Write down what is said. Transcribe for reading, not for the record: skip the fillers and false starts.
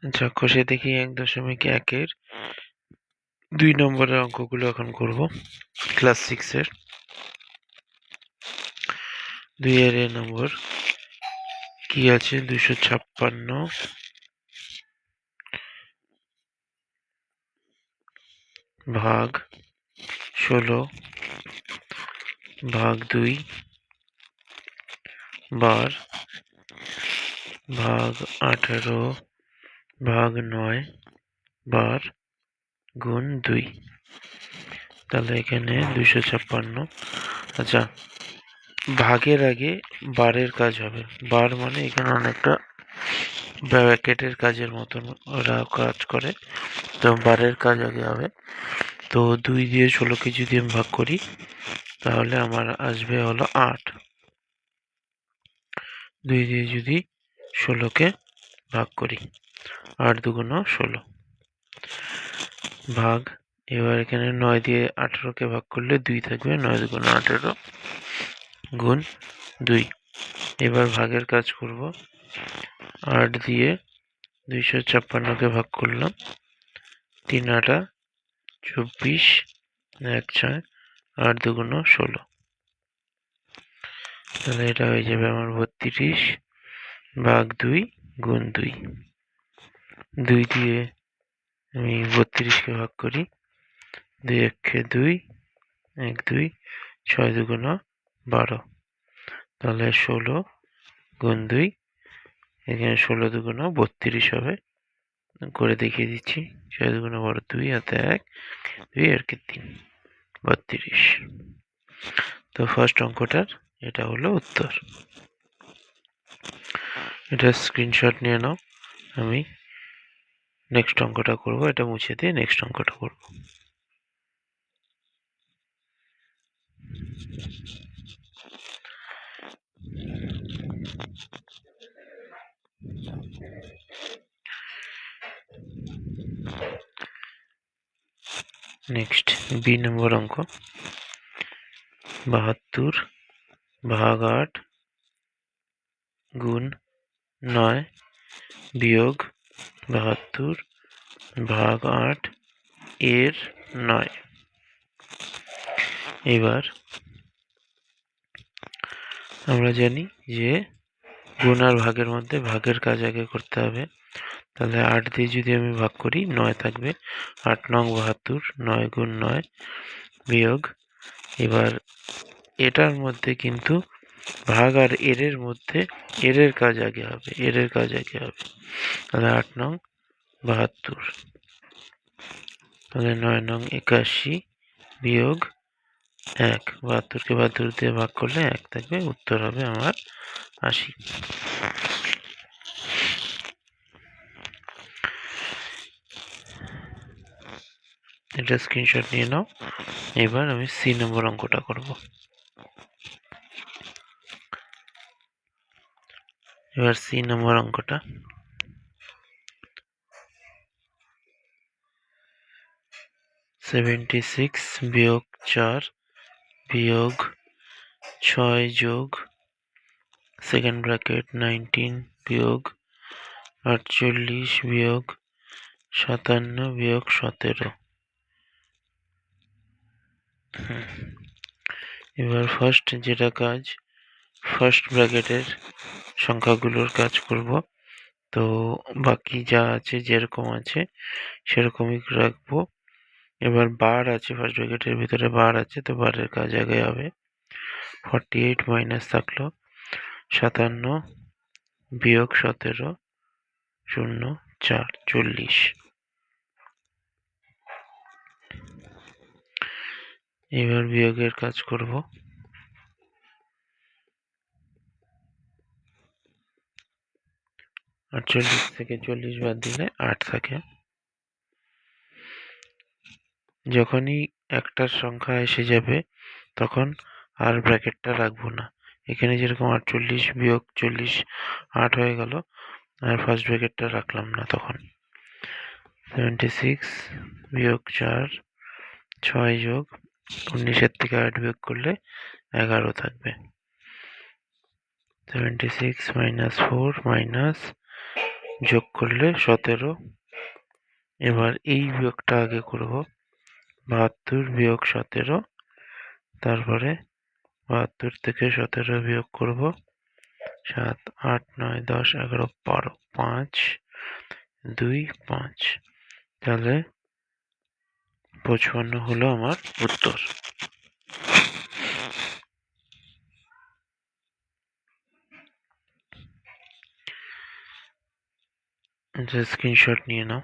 আচ্ছা, কষে দেখি ১.১-এর ২ নম্বরের অঙ্কগুলো এখন করব। ক্লাস 6 এর ২ এর এ নম্বর কি আছে? ২৫৬ ভাগ ১৬ ভাগ ২ বার ভাগ ১৮ ভাগ ৯ বার গুণ ২। তাহলে এখানে ২৫৬। আচ্ছা, ভাগের আগে বারের কাজ হবে। বার মানে এখানে অনেকটা ব্র্যাকেটের কাজের মতন ওরা কাজ করে, তো বারের কাজ আগে হবে। তো ২ দিয়ে ১৬কে যদি আমি ভাগ করি তাহলে আমার আসবে হলো ৮। ২ দিয়ে যদি ১৬কে ভাগ করি, ৮ দুগুণ ১৬ ভাগ, এবার এখানে ৯ দিয়ে ১৮কে ভাগ করলে ২ থাকবে, ৯ দুগুণ ১৮ গুণ ২। এবার ভাগের কাজ করব। ৮ দিয়ে ২৫৬কে ভাগ করলাম, ৩ ৮ ২৪, ১ ৬, ৮ দুগুণ ১৬। তাহলে এটা হয়ে যাবে আমার ৩২ ভাগ ২ গুণ ২। ২ দিয়ে আমি ৩২কে ভাগ করি, ২ ১-এ ২, ১ ২, ৬ দুগুণ ১২। তাহলে ১৬ গুণ ২, এখানে ১৬ দুগুণ ৩২ হবে। করে দেখিয়ে দিচ্ছি। ৬ দুগুণ ১২, ২ হাতে ১, ২ আর কি ৩, ৩২। তো ফার্স্ট অঙ্কটার এটা হলো উত্তর। এটা স্ক্রিনশট নিয়ে নাও। আমি নেক্সট অঙ্কটা করব, এটা মুছে দিয়ে নেক্সট অঙ্কটা করব। নেক্সট বি নম্বর অঙ্ক, ৭২ ভাগ ৮ গুণ ৯ বিয়োগ ৭২ ভাগ ৮ এর ৯। এবার আমরা জানি যে গুণ আর ভাগের মধ্যে ভাগের কাজ আগে করতে হবে। তাহলে ৮ দিয়ে যদি আমি ভাগ করি ৯ থাকবে, ৮ নং ৭২, ৯ গুণ ৯ বিয়োগ, এবার এটার মধ্যে কিন্তু ভাগ আর এর মধ্যে এর কাজ আগে হবে, এর কাজ আগে হবে। তাহলে ৮ নং ৭২, তাহলে ৯ নং ৮১ বিয়োগ ১, ৭২কে ৭২ দিয়ে ভাগ করলে ১ থাকবে, উত্তর হবে আমার ৮০। এটা স্ক্রিনশট নিয়ে নাও। এবার আমি সি নম্বর অঙ্কটা করব। এবার সি নম্বর অঙ্কটা, 76 বিয়োগ ৪ বিয়োগ ৬ যোগ সেকেন্ড ব্র্যাকেট 19 বিয়োগ ৪৮ বিয়োগ ৫৭ বিয়োগ ১৭। এবার ফার্স্ট যেটা কাজ, ফার্স্ট ব্র্যাকেটের সংখ্যাগুলোর কাজ করব। তো বাকি যা আছে যেরকম আছে সেরকমই রাখবো। এবার বার আছে, ফার্স্ট ব্র্যাকেটের ভিতরে বার আছে, তো বারের কাজ আগে হবে। 48 মাইনাস থাকলো ৫৭ বিয়োগ ১৭ শূন্য ৪, ৪০। এবার বিয়োগের কাজ করব। ৪৮ থেকে ৪০ বাদ দিলে ৮ থাকে। যখনই একটার সংখ্যা এসে যাবে তখন আর ব্র্যাকেটটা রাখবো না। এখানে যেরকম ৪৮ বিয়োগ ৪০ ৮ হয়ে গেল, আর ফার্স্ট ব্র্যাকেটটা রাখলাম না তখন। 76 বিয়োগ ৪, ৬ যোগ ১৯-এর থেকে ৮ বিয়োগ করলে ১১ থাকবে। 76 মাইনাস 4 মাইনাস যোগ করলে 17। এবার এই বিয়োগটা আগে করব, 72 বিয়োগ 17, তারপরে 72 থেকে 17 বিয়োগ করব, 7, 8, 9, 10, 11, 12, 5, 2, 5, তাহলে 55 হলো আমার উত্তর। স্ক্রিনশট নিয়ে নাও।